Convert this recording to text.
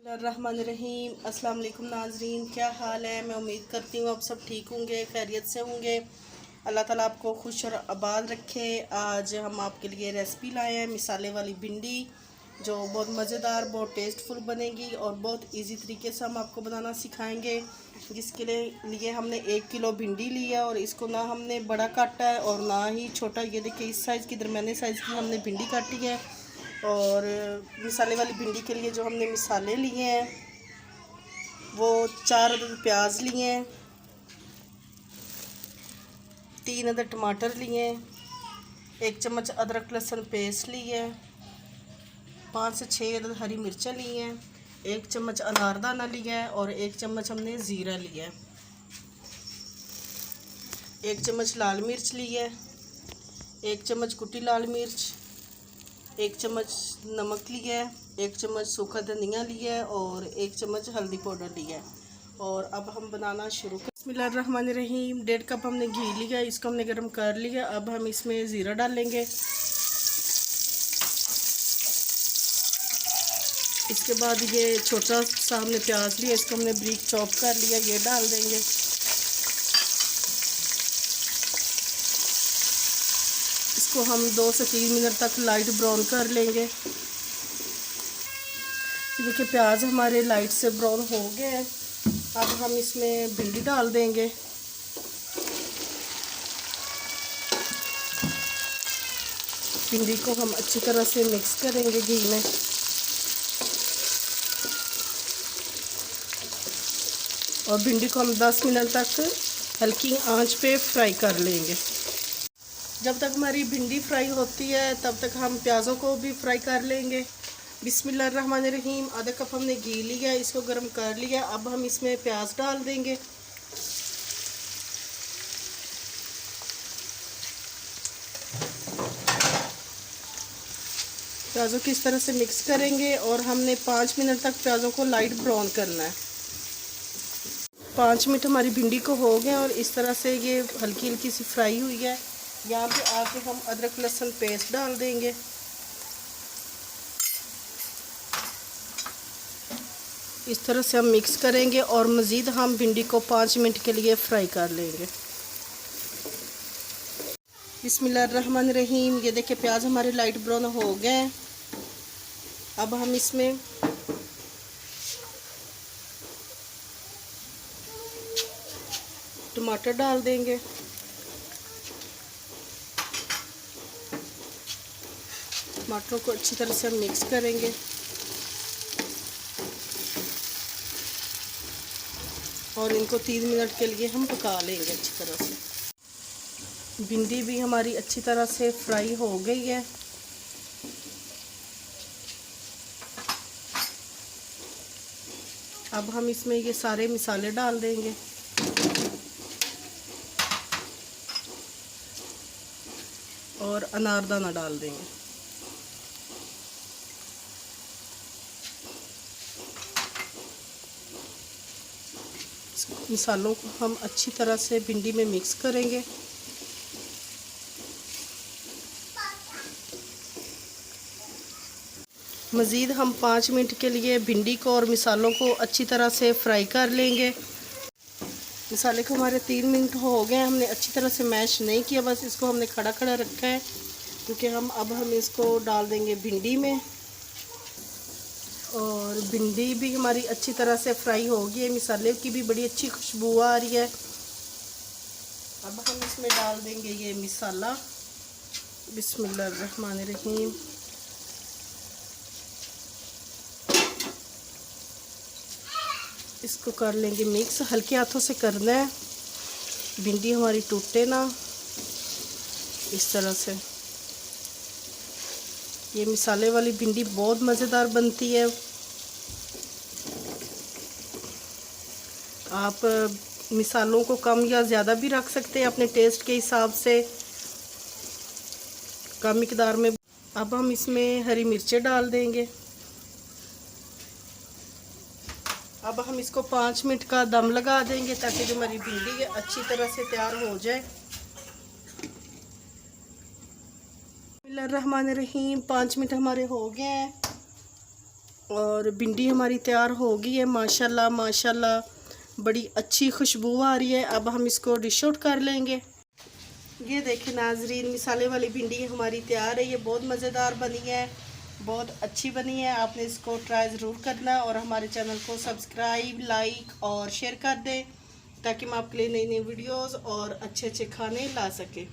रहमानिर्रहीम। अस्सलाम वालेकुम नाजरीन, क्या हाल है। मैं उम्मीद करती हूँ आप सब ठीक होंगे, खैरियत से होंगे। अल्लाह ताला आपको खुश और आबाद रखे। आज हम आपके लिए रेसिपी लाए हैं मिसाले वाली भिंडी, जो बहुत मज़ेदार, बहुत टेस्टफुल बनेगी और बहुत इजी तरीके से हम आपको बनाना सिखाएंगे। जिसके लिए हमने 1 किलो भिंडी ली है और इसको ना हमने बड़ा काटा है और ना ही छोटा। ये देखिए इस साइज़ की, दरमियाने साइज़ की हमने भिंडी काटी है। और मिसाले वाली भिंडी के लिए जो हमने मिसाले लिए हैं वो 4 अदद प्याज लिए हैं, 3 अदद टमाटर लिए हैं, 1 चम्मच अदरक लहसुन पेस्ट ली है, 5 से 6 अदद हरी मिर्चें ली हैं, 1 चम्मच अनारदाना लिया है और 1 चम्मच हमने ज़ीरा लिया है, 1 चम्मच लाल मिर्च ली है, 1 चम्मच कुटी लाल मिर्च, 1 चम्मच नमक लिया है, 1 चम्मच सूखा धनिया लिया है और 1 चम्मच हल्दी पाउडर लिया है। और अब हम बनाना शुरू करें। बिस्मिल्लाहिर्रहमानिर्रहीम। 1.5 कप हमने घी लिया, इसको हमने गर्म कर लिया। अब हम इसमें ज़ीरा डालेंगे। इसके बाद ये छोटा सा हमने प्याज लिया, इसको हमने ब्रीक चॉप कर लिया, ये डाल देंगे। इसको हम 2 से 3 मिनट तक लाइट ब्राउन कर लेंगे। देखिए प्याज हमारे लाइट से ब्राउन हो गए हैं। अब हम इसमें भिंडी डाल देंगे। भिंडी को हम अच्छी तरह से मिक्स करेंगे घी में। और भिंडी को हम 10 मिनट तक हल्की आंच पे फ्राई कर लेंगे। जब तक हमारी भिंडी फ्राई होती है तब तक हम प्याज़ों को भी फ्राई कर लेंगे। बिस्मिल्लाहिर्रहमानिर्रहीम। आधा कप हमने घी लिया, इसको गर्म कर लिया। अब हम इसमें प्याज डाल देंगे। प्याज़ों की इस तरह से मिक्स करेंगे और हमने 5 मिनट तक प्याज़ों को लाइट ब्राउन करना है। 5 मिनट हमारी भिंडी को हो गए और इस तरह से ये हल्की हल्की सी फ्राई हुई है। यहाँ पे आके हम अदरक लहसुन पेस्ट डाल देंगे। इस तरह से हम मिक्स करेंगे और मज़ीद हम भिंडी को 5 मिनट के लिए फ्राई कर लेंगे। बिस्मिल्लाहिर्रहमानिर्रहीम। ये देखिए प्याज हमारे लाइट ब्राउन हो गए हैं। अब हम इसमें टमाटर डाल देंगे। टमाटरों को अच्छी तरह से हम मिक्स करेंगे और इनको 3 मिनट के लिए हम पका लेंगे अच्छी तरह से। भिंडी भी हमारी अच्छी तरह से फ्राई हो गई है। अब हम इसमें ये सारे मसाले डाल देंगे। और अनारदाना डाल देंगे। मसालों को हम अच्छी तरह से भिंडी में मिक्स करेंगे। मज़ीद हम 5 मिनट के लिए भिंडी को और मसालों को अच्छी तरह से फ्राई कर लेंगे। मसाले को हमारे 3 मिनट हो गए। हमने अच्छी तरह से मैश नहीं किया, बस इसको हमने खड़ा खड़ा रखा है, क्योंकि अब हम इसको डाल देंगे भिंडी में। और भिंडी भी हमारी अच्छी तरह से फ्राई हो गई है। मसाले की भी बड़ी अच्छी खुशबू आ रही है। अब हम इसमें डाल देंगे ये मसाला। बिस्मिल्लाहिर्रहमानिर्रहीम। इसको कर लेंगे मिक्स, हल्के हाथों से करना है, भिंडी हमारी टूटे ना। इस तरह से ये मिसाले वाली भिंडी बहुत मज़ेदार बनती है। आप मिसालों को कम या ज़्यादा भी रख सकते हैं अपने टेस्ट के हिसाब से, कम मिकदार में। अब हम इसमें हरी मिर्चें डाल देंगे। अब हम इसको 5 मिनट का दम लगा देंगे ताकि जो हमारी भिंडी है अच्छी तरह से तैयार हो जाए। बिस्मिल्लाहिर्रहमानिर्रहीम। 5 मिनट हमारे हो गए हैं। और भिंडी हमारी तैयार हो गई है माशाल्लाह माशाल्लाह, बड़ी अच्छी खुशबू आ रही है। अब हम इसको डिश आउट कर लेंगे। ये देखिए नाजरीन, मिसाले वाली भिंडी हमारी तैयार है। ये बहुत मज़ेदार बनी है, बहुत अच्छी बनी है। आपने इसको ट्राई ज़रूर करना और हमारे चैनल को सब्सक्राइब, लाइक और शेयर कर दें ताकि हम आपके लिए नई नई वीडियोस और अच्छे अच्छे खाने ला सकें।